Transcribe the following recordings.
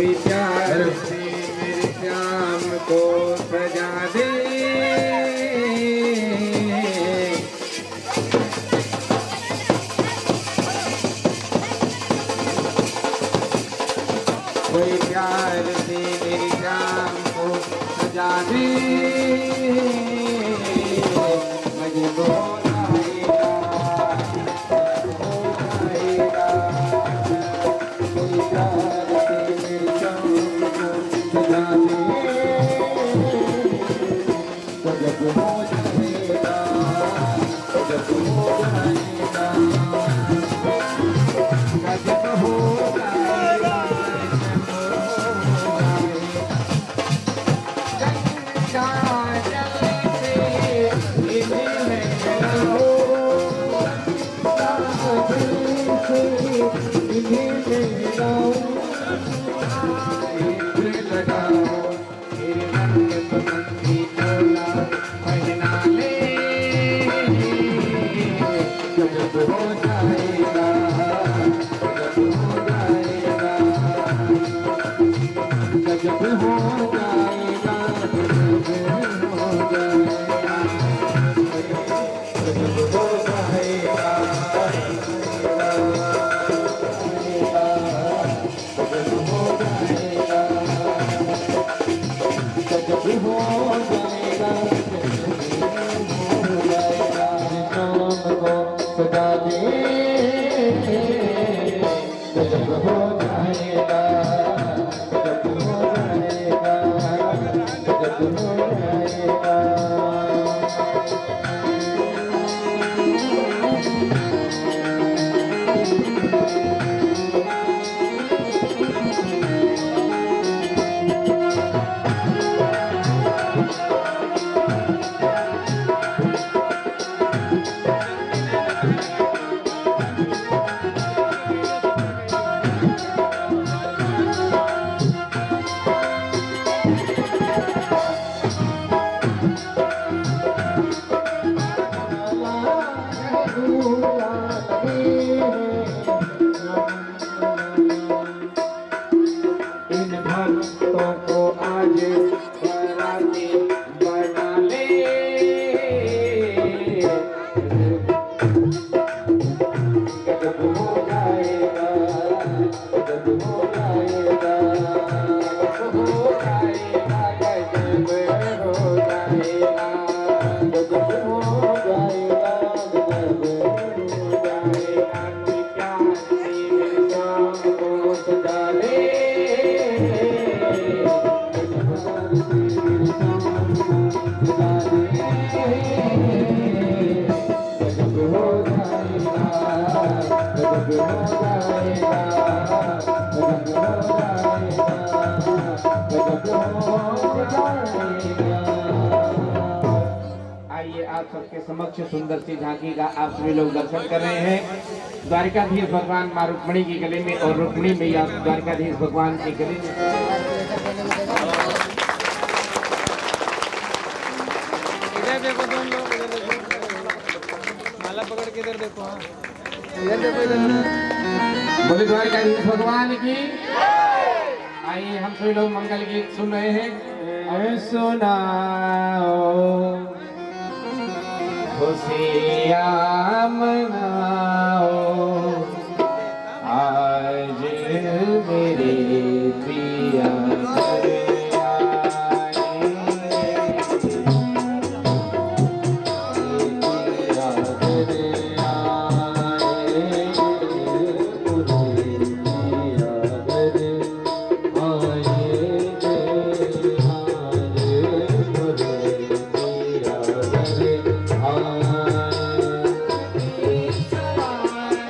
कोई प्यार से मेरे श्याम को सजा दे, कोई प्यार से मेरे श्याम को सजा दे, मजबूर सबके समक्ष सुंदर सी झांकी का आप सभी लोग दर्शन कर रहे हैं। द्वारिकाधीश भगवान मां रुक्मिणी के गले में और रुक्मिणी मैया द्वारिकाधीश भगवान के गले में। इधर देखो तुम लोग, इधर देखो, माला पकड़ के इधर देखो। हाँ इधर देखो, इधर बोले द्वारिकाधीश भगवान की। आइए हम सभी लोग मंगल गीत सुन रहे हैं। सुनाओ खुशियाँ मनाओ आज मेरे पिया Bye.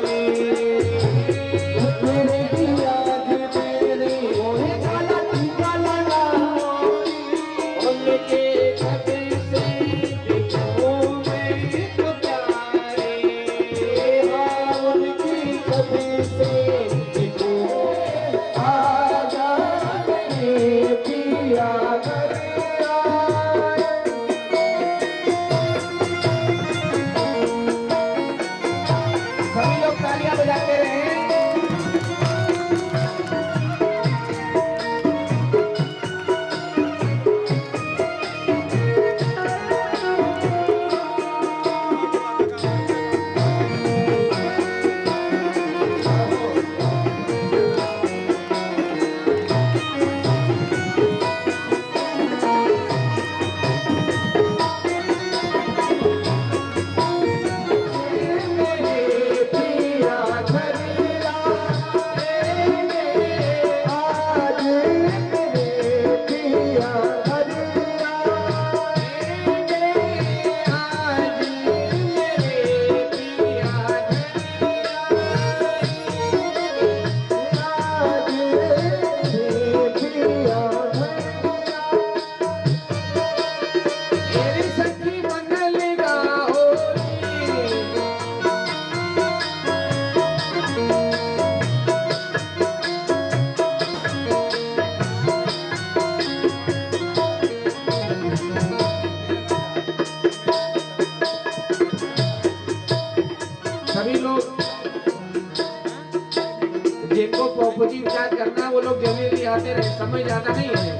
पूजी विचार करना, वो लोग जल्दी जल्दी आते रहे, समय ज्यादा नहीं है।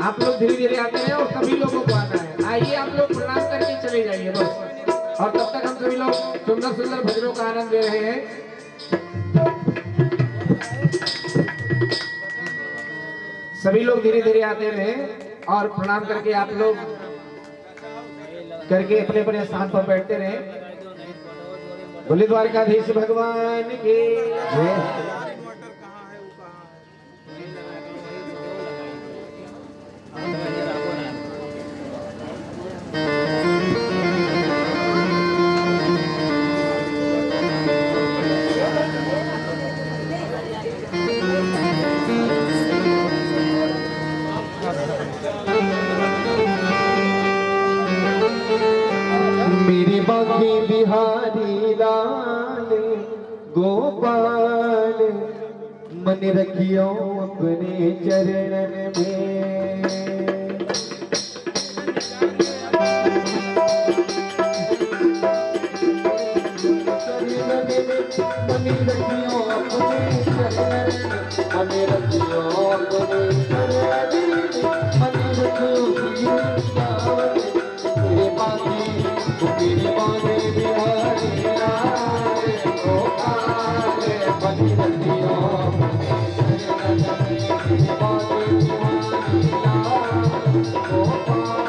आप लोग धीरे धीरे आते रहे और सभी लोगों को आना है। आइए आप लोग प्रणाम करके चले जाइए बस। और तब तक हम सभी लोग सुंदर सुंदर भजनों का आनंद ले रहे हैं। सभी लोग धीरे धीरे आते रहे और प्रणाम करके आप लोग करके अपने अपने स्थान पर बैठते रहे। बोले द्वारकाधीश भगवान की जय। मेरे बाकी बिहारी लाल गोपाल मन रखियो अपने चरणन में। मन रखियो अपने चरणन, मन रखियो अपने चरणन, मन रखियो मेरे बाकी मेरे बाने बिहारी लाल गोपाल मन रखियो मेरे बाने बिहारी लाल गोपाल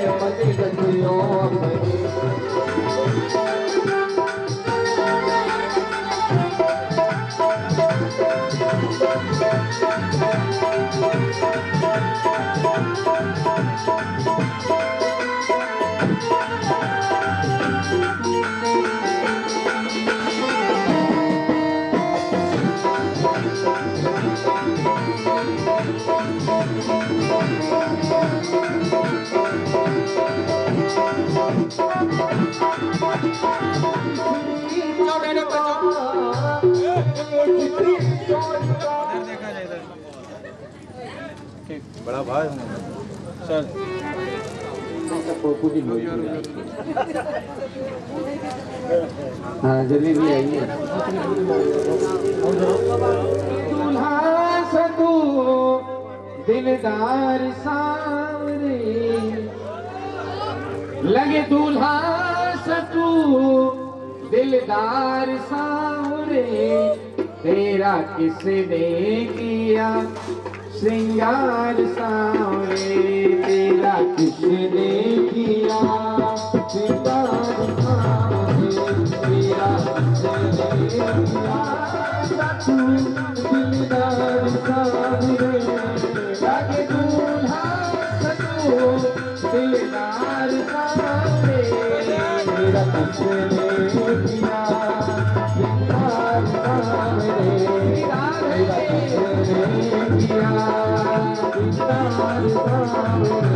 मन रखियो। बड़ा भाई चल हाँ जल्दी भी आइए। दूल्हा सतू दिलदार सांवरे, लगे दूल्हा सतू दिलदार सांवरे, तेरा किसने किया श्रृंगार सांवरे, तेरा किसने किया श्रृंगार सांवरे, तेरा किसने किया दिलदार सांवरे, लगे दूल्हा सतू दिलदार सांवरे, तेरा किसने किया श्रृंगार सांवरे, तेरा किसने किया श्रृंगार सांवरे।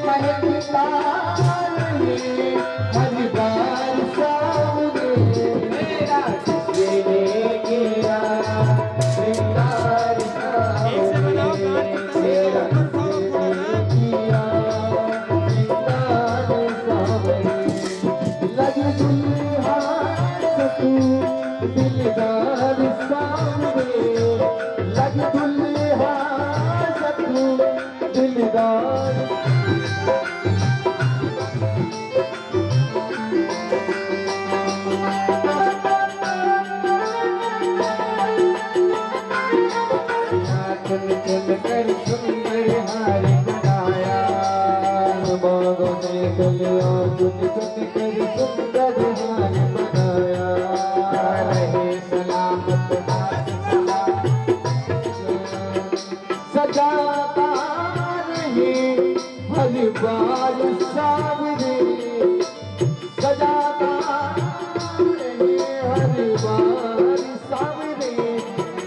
महके दुल्हा सकू दिलदार सामने लग दुल्हा सकू दिलदार चुन चुन कर सुंदर हार बनाया बागों ने गलिया चुन चुन कर सुंदर हार बनाया रहे सलामत हाथ सजाता रहे हर बार सावरे सजाता रहे हर बार सावरे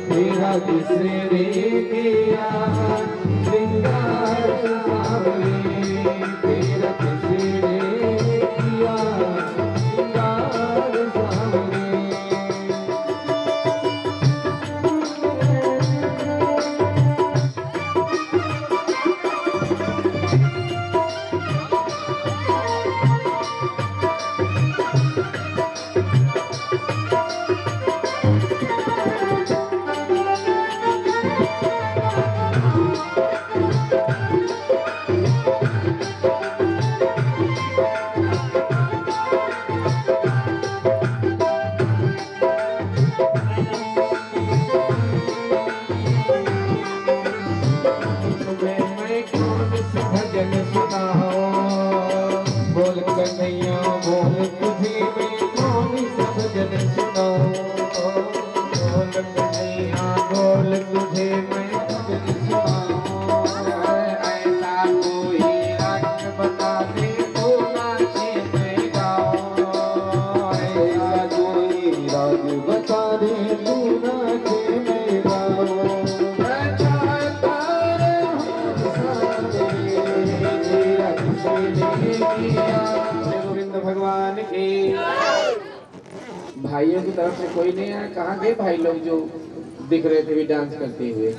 तेरा किसने किया श्रृंगार सावरे तेरा किसने किया श्रृंगार सावरे मैं कौन सी भजन सुनाऊं बोल कन्हैया बोल तुझे मैं कौन सा भजन सुनाऊं बोल कन्हैया बोल तुझे मैं भजन सुनाऊं ऐसा कोई राग बता दे तो नाचे मैं गाऊं ऐसा कोई राग बता दे तू नाचे मैं गाऊं गोविंद भगवान की भाइयों की तरफ से कोई नहीं है। कहाँ गए भाई लोग जो दिख रहे थे भी डांस करते हुए?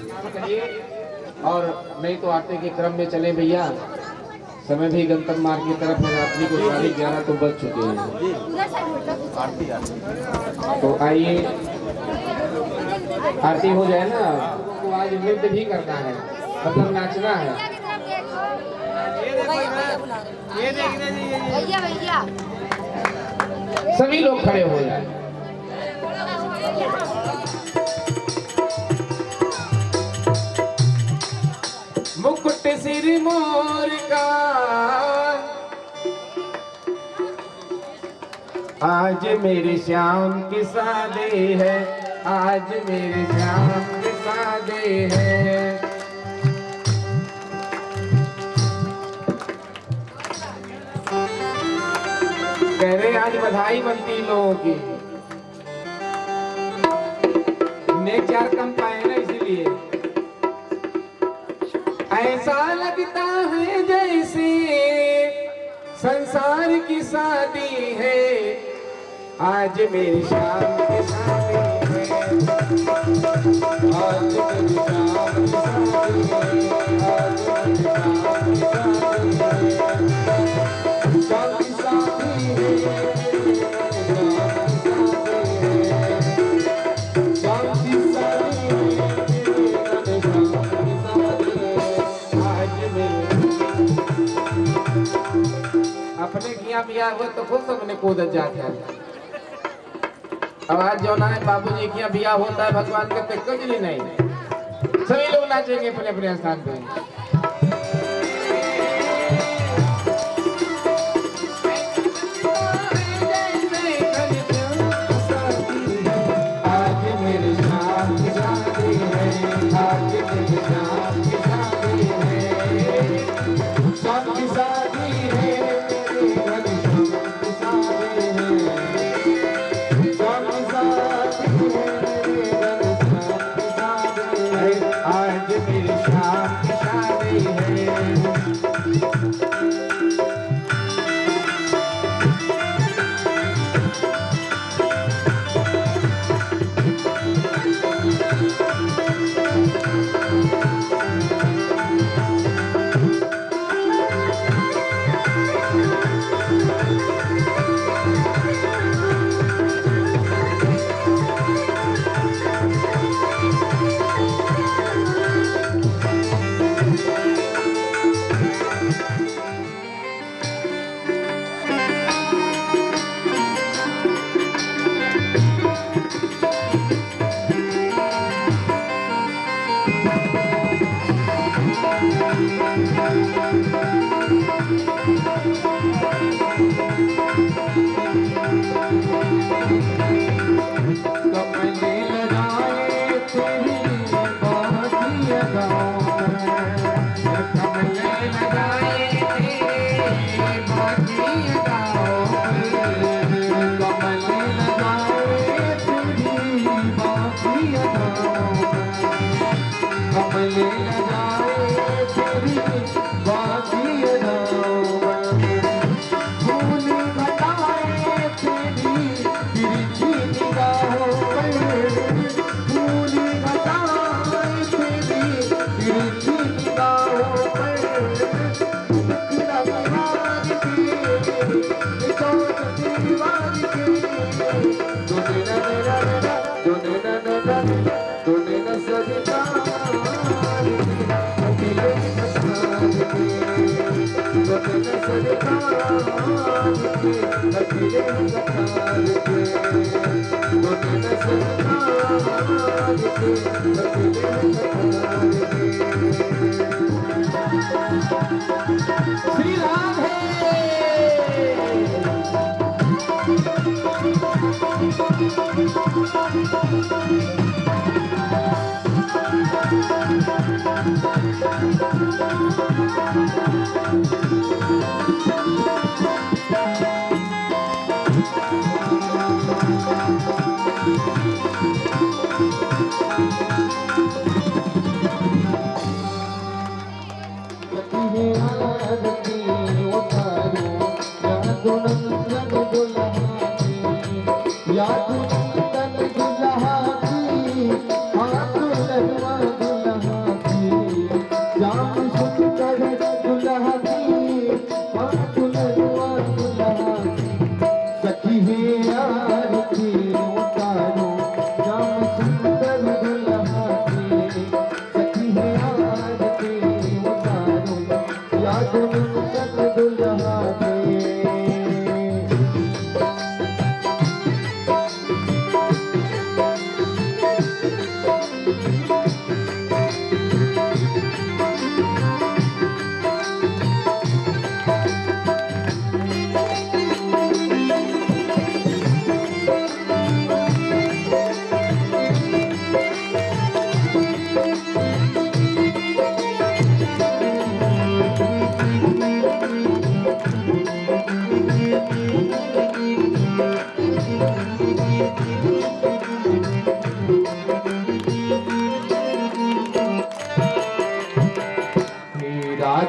और नहीं तो आते के क्रम में चले भैया, समय भी गंतव्य मार्ग की तरफ है। रात्रि को 11:30 तो बज चुके हैं। तो आइए आरती हो जाए ना, तो आज नृत्य भी करना है, मतलब नाचना है। ये देखने दीजिए भैया भैया सभी लोग खड़े हो जाए। मुकुट सिर मोर का आज मेरे श्याम की शादी है, आज मेरे श्याम की शादी है। कह रहे आज बधाई बनती लोगों की, नेक चार कम पाए ना, इसीलिए ऐसा लगता है जैसे संसार की शादी है, आज मेरी शाम की शादी है, आज मेरी शाम की शादी है, आज मेरी शाम की शादी है, शाम की शादी अपने किया बिया हुआ तो खुद सबने कूदत जाते हैं। अब आज जो ना है बाबूजी किया बिया होता है भगवान के पे कुछ नहीं, सभी लोग नाचेंगे अपने अपने स्थान पे। आज मेरी शाम की शादी है, आज मेरी शाम की शादी है, शाम की शादी है, मेरी शाम की शादी है, शाम की शादी है, मेरी शाम की शादी है, आज मेरी शाम की शादी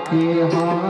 श्री राधे।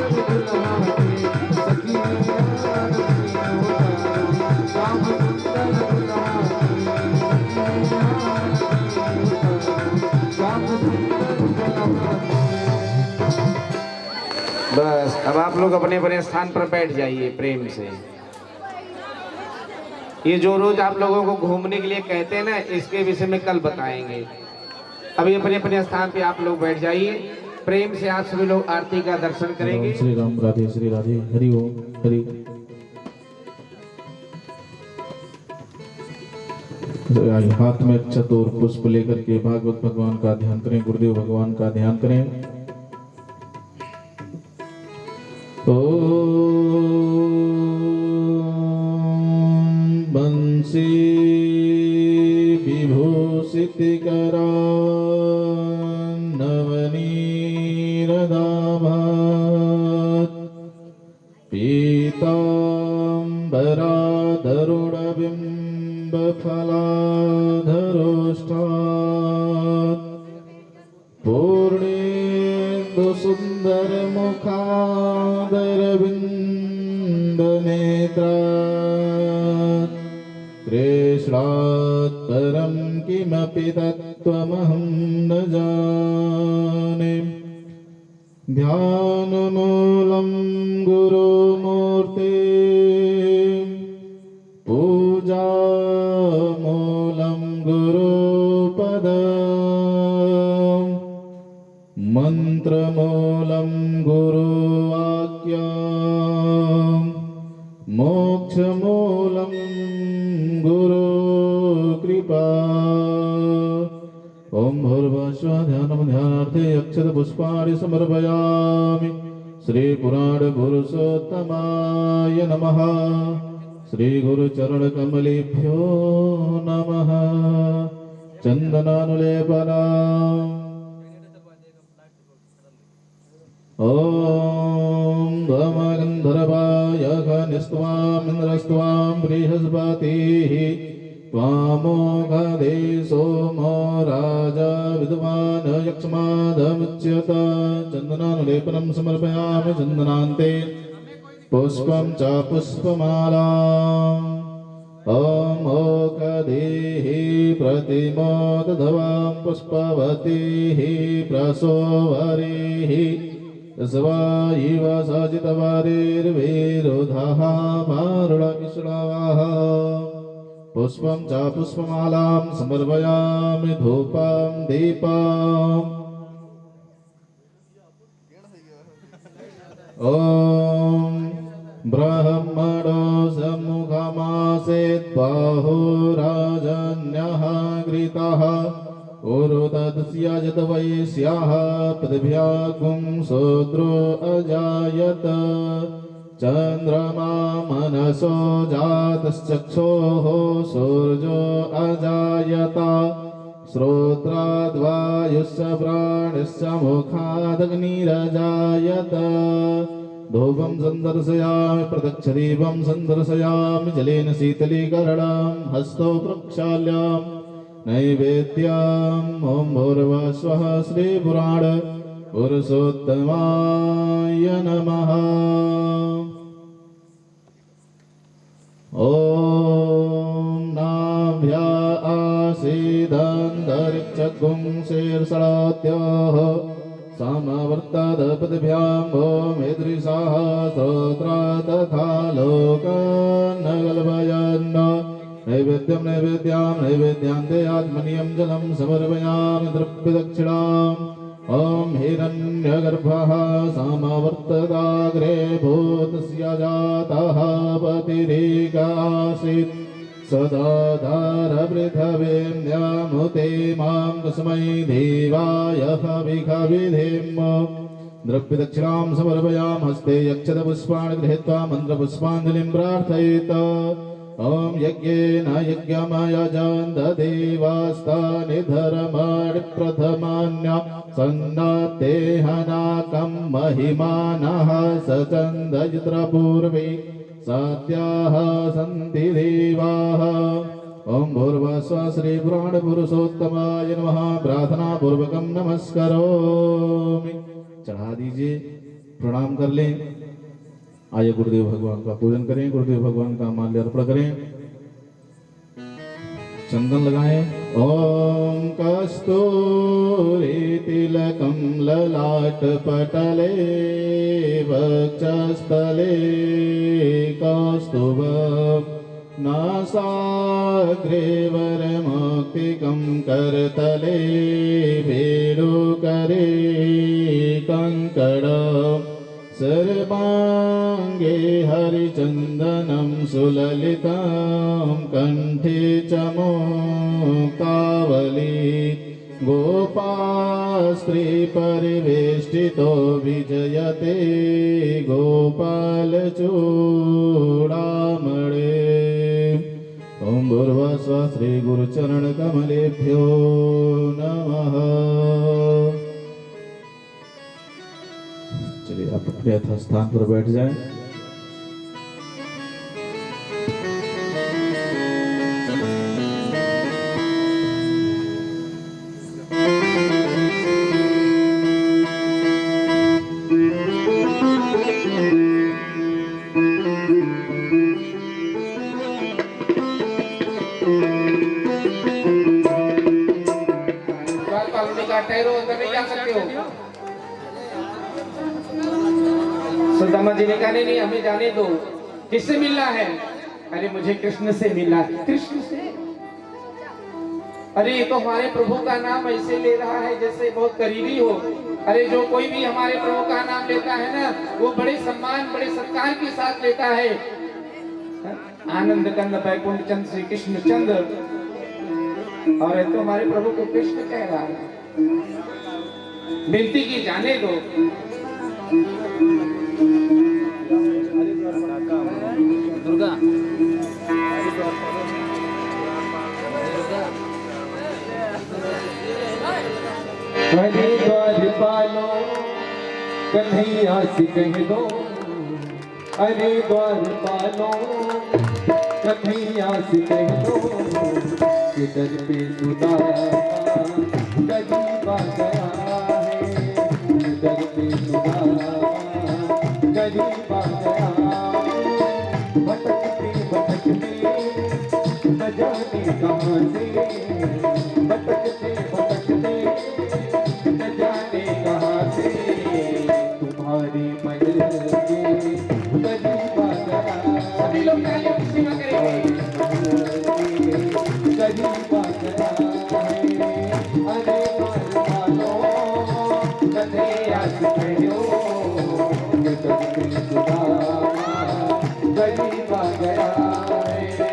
Thank you. बस अब आप लोग अपने अपने स्थान पर बैठ जाइए प्रेम से। ये जो रोज आप लोगों को घूमने के लिए कहते हैं ना, इसके विषय में कल बताएंगे। अभी अपने अपने स्थान पे आप लोग बैठ जाइए, प्रेम से आप सभी लोग आरती का दर्शन करेंगे। श्री राम राधे श्री राधे हरि ओम हरि। हाथ में अक्षत और पुष्प लेकर के भागवत भगवान का ध्यान करें, गुरुदेव भगवान का ध्यान करें। ओम बंसी विभूषितकरा नवनीरदाभात पीताम्बराधरुणबिम्बफलाधरोष्ठात् पूर्णेन्दु सुन्दर मुखादरविन्दनेत्रात् कृष्णात् परं किमपि तत्त्वमहं न जाने। ध्यानमूलं गुरुमूर्ते पूजामूलं गुरुपद मन्त्रमूलं गुरुवाक्य मोक्षमूलं गुरुकृपा। ओम भूर्भुवस्सुः ध्यानं ध्यानार्थे अक्षत पुष्पाणि समर्पयामि। श्री पुराण पुरुषोत्तमाय नमः। श्री गुरुचरण कमलेभ्यो नमः। चंदनानुलेपना ओम गमगंधर्वाय खनिस्त्वामिन्द्रस्त्वां बृहस्पतिः त्वामोघदे सोमो राजा विद्वान् यक्ष्मादमुच्यत। चन्दनानुलेपनं समर्पयामि। चन्दनान्ते पुष्पं च पुष्पमालाम्। ॐ ओकदेः प्रतिमोदधवां पुष्पवतीः प्रसोवरीः स्वायिव सजितवारिर्विरुधः मारुणविष्णवः। पुष्पं च पुष्पमालां समर्पयामि। धूपं दीपम् ॐ ब्रह्मणो सम्मुखमासीत् बाहुराजन्यः घृतः उरुतस्य यद् वैश्यः पृथिव्यागुं शूद्रो अजायत। चन्द्रमा मनसो जातश्चक्षोः सूर्यो अजायत। श्रोत्राद्वायुश्च प्राणश्च मुखादग्निरजायत। धूपं सन्दर्शयामि प्रदक्षिणीपं सन्दर्शयामि। जलेन शीतलीकरणं हस्तौ प्रक्षाल्यां नैवेद्यम्। ॐ भूर्भुवस्सुः श्रीपुराण पुरुषोत्तमाय नमः। ॐ नाभ्या आसीदन्तरिक्षगुं शीर्षाद्योः समवर्तत पृथिव्यां ॐ ईदृशाः स्तोत्रा तथा लोकान् न कल्पयन्। नैवेद्यं नैवेद्यान्ते आत्मनीयं जलं समर्पयामि। द्रव्यदक्षिणाम् ॐ हिरण्यगर्भः समवर्तताग्रे भूतस्य जातः पतिरेकासीत् सदाधार पृथ्वीं न्यामुते मां तस्मै देवाय हविषाविधेम। द्रव्यदक्षिणां समर्पयामि। हस्ते यक्षतपुष्पाणि गृहीत्वा मन्त्रपुष्पाञ्जलिं प्रार्थयेत्। ॐ यज्ञेन यज्ञमयजन्त देवास्तानि धर्माणि प्रथमान्य सन्नातेहनाकं महिमानः सचन्दयित्र पूर्वे सत्याः सन्ति देवाः। ओम भूर्भुवस्सुः श्रीपुराणपुरुषोत्तमाय नमः। प्रार्थना पूर्वकं नमस्करोमि। चढ़ा दीजिए, प्रणाम कर लें। आइए गुरुदेव भगवान का पूजन करें, गुरुदेव भगवान का माल्य अर्पण करें। चंदन लगाएं। ओम कस्तूरी तिलकं ललाटपटले वक्षस्थले कौस्तुभं नासाग्रे वरमौक्तिकं करतले वेणुकरे कंकणं सर्वांगे हरिचंदनं सुललितं कंठे च मुक्तावली गोपास्त्री परिवेष्टितो विजयते गोपालचूडामणे। ओम भूर्भुवस्सुः श्री गुरुचरण कमलेभ्यो नमः। चलिए आप अपने यथास्थान पर बैठ जाएं। ठहरो, अंदर नहीं जा सकते हो। सुदामा जी ने कहा नहीं हमें जाने दो। किससे मिलना है? अरे मुझे कृष्ण से मिलना है। कृष्ण से? अरे ये तो हमारे प्रभु का नाम ऐसे ले रहा है जैसे बहुत करीबी हो। अरे जो कोई भी हमारे प्रभु का नाम लेता है ना, वो बड़े सम्मान बड़े सत्कार के साथ लेता है। आनंद कंद बैकुंठ चंद श्री कृष्ण चंद्र, और ये तो हमारे प्रभु को कृष्ण कह रहा है। विनती की जाने दो। दुर्गा हरिद्वार पालो कन्हैया से कह दो, हरिद्वार पालो कन्हैया से कह दो कि दर पे सुदामा गरीब आ गया है, दर पे सुदामा गरीब आ गया। भटकते भटकते न जाने कहाँ से, भटकते भटकते न जाने कहाँ से तुम्हारी मंजिल के करीब आ गया। सभी लोग तालियों की सेवा करेंगे। करीब आ गया है। अरे मानो कन्हैया से कहो कि दर पे सुदामा गरीब आ गया है।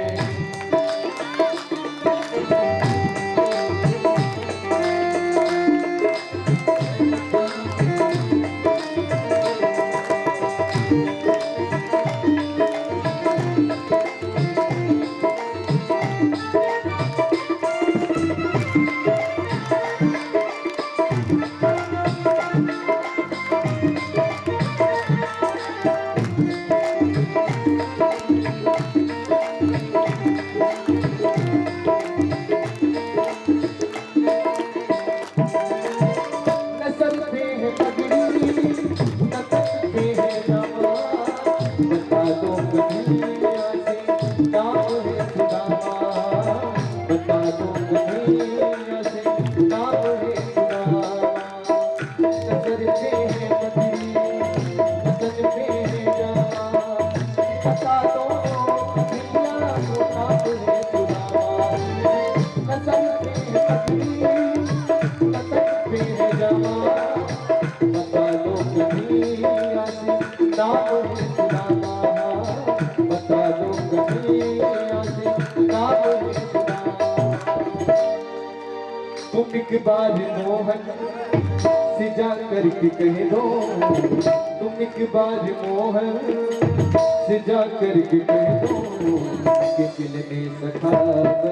तुम एक बार मोहन से जा करके कह दो, तुम एक बार मोहन से जा करके कह दो कि दिल में सखावत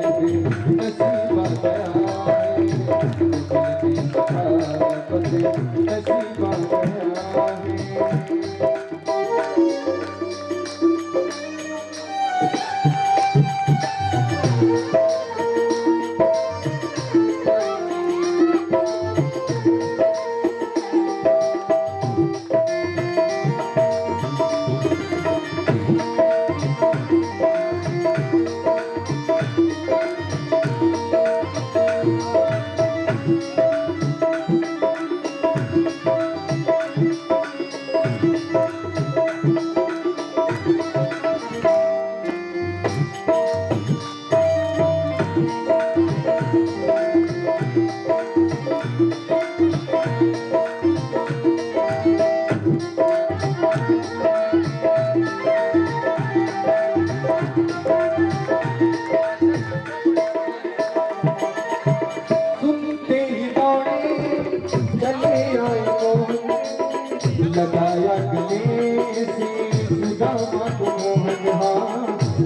नसीब आ गया है, दिल में सखावत नसीब आ गया है।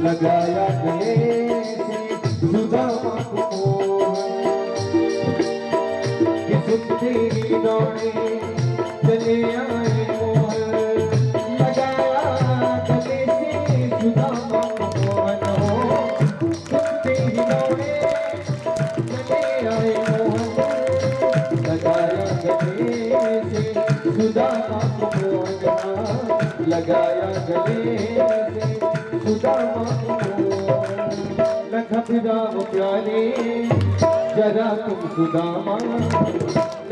लगाया गले से सुदामा को तेरी दौड़े चले आए मोहन लगाया गले से सुदामा को मोहन हो तेरी दौड़े चले आए मोहन लगाया गले से सुदामा को मोहन लगाया गले से सुदामा को लखत राम प्यारे जरा तुम सुदामा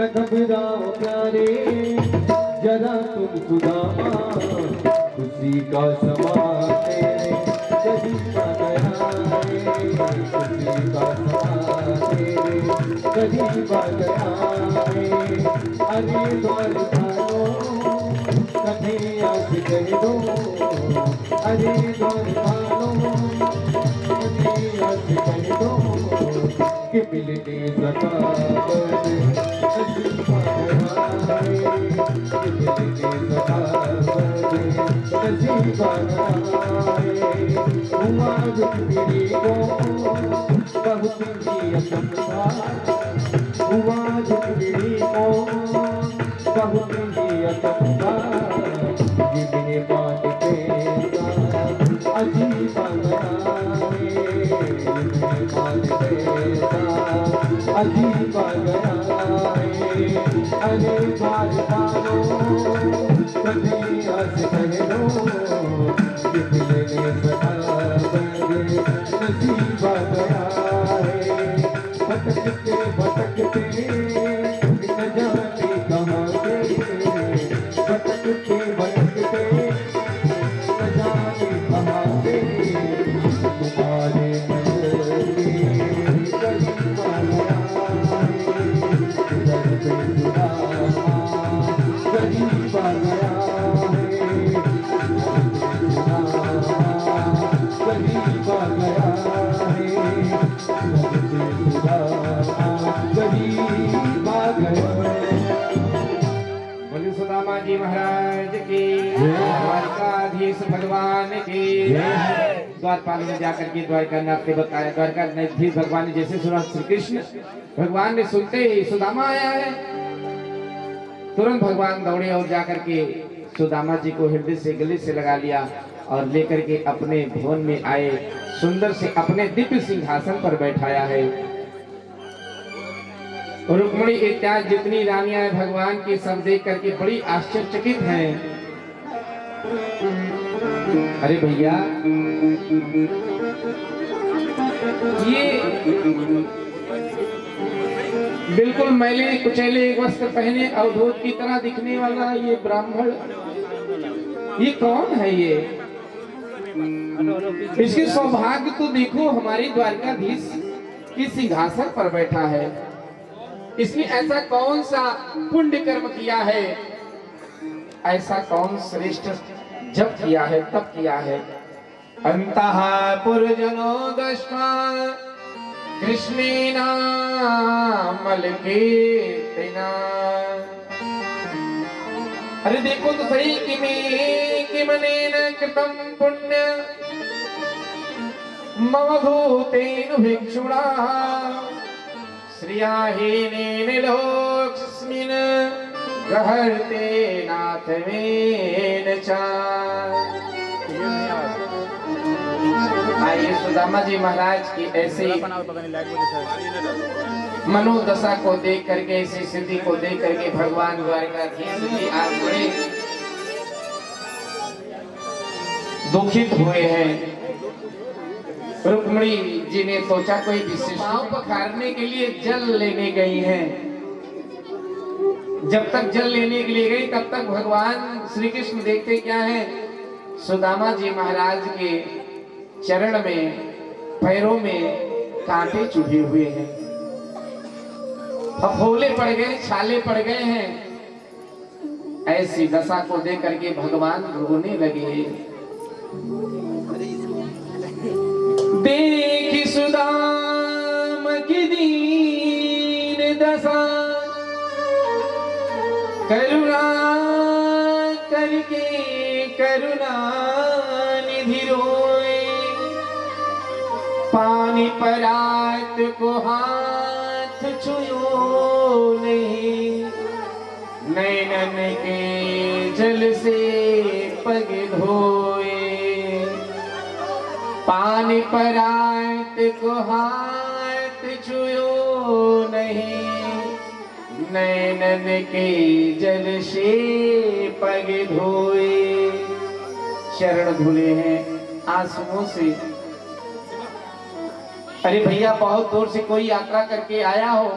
घबराओ प्यारे जरा तुम सुदामा खुशी का समा तेरे कभी का गया रे खुशी का समा तेरे कभी का गया रे अरे द्वार भालो कभी आज कह दो अरे द्वार भालो कभी आज कह दो कि मिलने अजीब गया अरे बार पालो कभी आज कह दो कितने सदा नसीब गया भटकते भटकते न जाने कहाँ गए भटकते भटकते न जाने कहाँ गए तुम्हारे सुदामा जी महाराज की द्वारकाधीश भगवान की द्वारपाल में जाकर के द्वारका नाथ ने बताया द्वारकाधीश भगवान ने जैसे सुना श्री कृष्ण भगवान ने सुनते ही सुदामा आया है तुरंत भगवान दौड़े और जाकर के सुदामा जी को हृदय से गले से लगा लिया और लेकर के अपने भवन में आए सुंदर से अपने दिव्य सिंहासन पर बैठाया है। रुक्मिणी इत्यादि जितनी रानियां भगवान की सब देख करके बड़ी आश्चर्यचकित हैं। अरे भैया ये बिल्कुल मैले कुचैले वस्त्र पहने अवधूत की तरह दिखने वाला ये ब्राह्मण ये कौन है? ये इसके सौभाग्य तो देखो हमारे द्वारकाधीश के सिंहासन पर बैठा है। इसने ऐसा कौन सा पुण्य कर्म किया है, ऐसा कौन श्रेष्ठ जब किया है तब किया है। अंतः पुरजनो दश्मा कृष्णेना मलकेतना। अरे देखो तो सही कि मनेन कृतं पुण्य मम भूतेन भिक्षुणा श्रियाहीनेन लोकस्मिन् गहर्ते नाथमेन च। आइए सुदामा जी महाराज की ऐसी मनोदशा को देख करके ऐसी स्थिति को देख करके भगवान द्वारकाधीश जी आज बड़े दुखित हुए हैं। रुक्मिणी जी ने सोचा कोई विशेष पांव पखारने के लिए जल लेने गई हैं। जब तक जल लेने के लिए गई तब तक भगवान श्री कृष्ण देखते क्या है, सुदामा जी महाराज के चरण में पैरों में कांटे चुभे हुए हैं, फफोले पड़ गए, छाले पड़ गए हैं। ऐसी दशा को देख करके भगवान रोने लगे। देखी सुदाम की दीन दशा करुणा करके करुणा निधि रोए। पानी परात को हाथ छुयो नहीं, नैनन के जल से पग धोए। पानी परात को हाथ छुयो नहीं, नैनन के जल से पग धोए। शरण धुले हैं आंसुओं से। अरे भैया, बहुत दूर से कोई यात्रा करके आया हो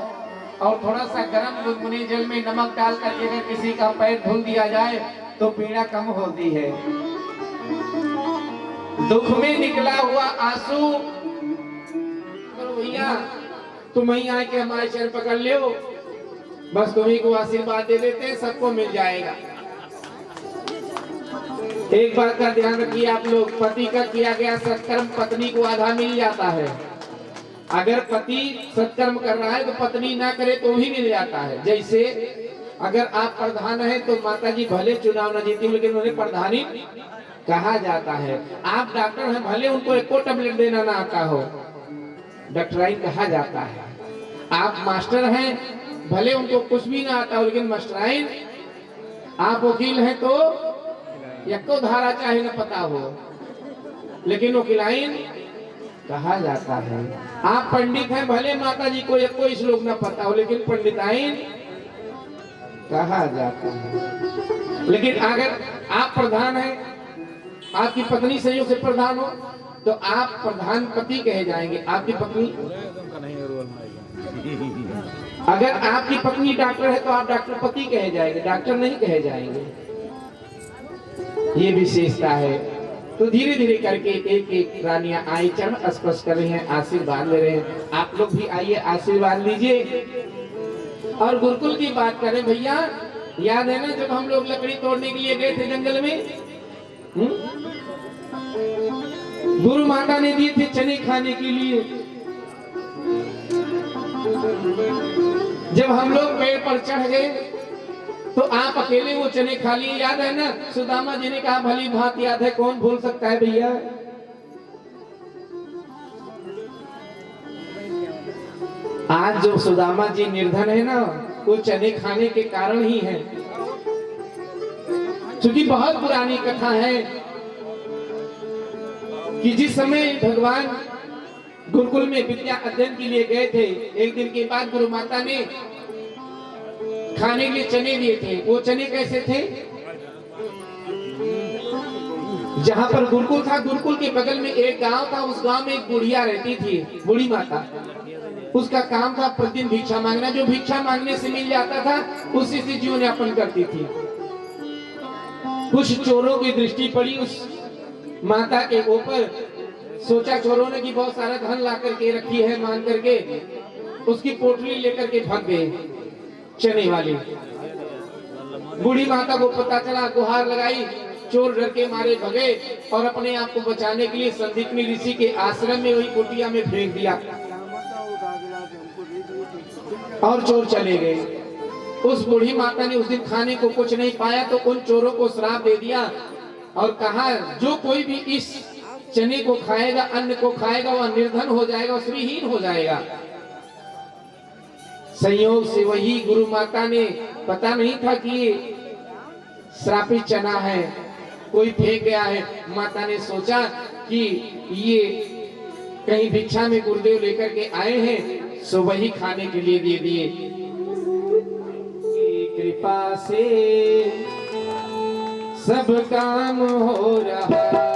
और थोड़ा सा गर्म गुनगुने जल में नमक डाल करके अगर किसी का पैर धुल दिया जाए तो पीड़ा कम होती है। दुख में निकला हुआ आंसू, तो भैया तुम ही आके हमारे चरण पकड़ लो, बस तुम्ही को आशीर्वाद दे देते हैं, सबको मिल जाएगा। एक बात का ध्यान रखिए आप लोग, पति का किया गया सत्कर्म पत्नी को आधा मिल जाता है। अगर पति सत्कर्म कर रहा है तो पत्नी ना करे तो भी मिल जाता है। जैसे अगर आप प्रधान हैं तो माता जी भले चुनाव न जीती लेकिन उन्हें प्रधानी कहा जाता है। आप डॉक्टर हैं, भले उनको एक टेबलेट देना ना आता हो, डॉक्टराइन कहा जाता है। आप मास्टर हैं, भले उनको कुछ भी ना आता हो लेकिन मास्टराइन। आप वकील हैं तो यको धारा चाहे न पता हो लेकिन वकीलाइन कहा जाता है। आप पंडित हैं, भले माता जी को यको श्लोक न पता हो लेकिन पंडिताइन कहा जाता है। लेकिन अगर आप प्रधान हैं, आपकी पत्नी संयोग से प्रधान हो तो आप प्रधान पति कहे जाएंगे। आपकी पत्नी, अगर आपकी पत्नी डॉक्टर है तो आप डॉक्टर पति कहे जाएंगे, डॉक्टर नहीं कहे जाएंगे। ये विशेषता है। तो धीरे धीरे करके एक एक रानियां आई, चरण स्पर्श कर रही हैं, आशीर्वाद ले रहे हैं। आप लोग भी आइए, आशीर्वाद लीजिए। और गुरुकुल की बात करें भैया, याद है ना जब हम लोग लकड़ी तोड़ने के लिए गए थे जंगल में, गुरु माता ने दिए थे चने खाने के लिए। जब हम लोग पेड़ पर चढ़ गए तो आप अकेले वो चने खा लिए, याद है ना? सुदामा जी ने कहा भली भांति याद है, कौन भूल सकता है भैया। आज जो सुदामा जी निर्धन है ना, वो चने खाने के कारण ही है। क्योंकि बहुत पुरानी कथा है कि जिस समय भगवान गुरुकुल में विद्या अध्ययन के लिए गए थे, एक दिन के बाद गुरु माता ने खाने के लिए चने दिए थे। वो चने कैसे थे? जहां पर गुरुकुल था, गुरुकुल के बगल में एक गांव था, उस गांव में एक बुढ़िया रहती थी, बूढ़ी माता। उसका काम था प्रतिदिन भिक्षा मांगना, जो भिक्षा मांगने से मिल जाता था उसी से जीवन यापन करती थी। कुछ चोरों की दृष्टि पड़ी उस माता के ऊपर, सोचा चोरों ने कि बहुत सारा धन ला करके रखी है, मान करके उसकी पोटली लेकर के भाग गए चने वाले। बूढ़ी माता को पता चला, गुहार लगाई, चोर डर के मारे भगे और अपने आप को बचाने के लिए संदीपनी ऋषि के आश्रम में वही कुटिया में फेंक दिया और चोर चले गए। उस बूढ़ी माता ने उस दिन खाने को कुछ नहीं पाया तो उन चोरों को श्राप दे दिया और कहा जो कोई भी इस चने को खाएगा, अन्न को खाएगा, वह निर्धन हो जाएगा, श्रीहीन हो जाएगा। संयोग से वही गुरु माता ने, पता नहीं था कि ये श्रापित चना है, कोई फेंक गया है। माता ने सोचा कि ये कहीं भिक्षा में गुरुदेव लेकर के आए हैं, सो वही खाने के लिए दे दिए। कृपा से सब काम हो रहा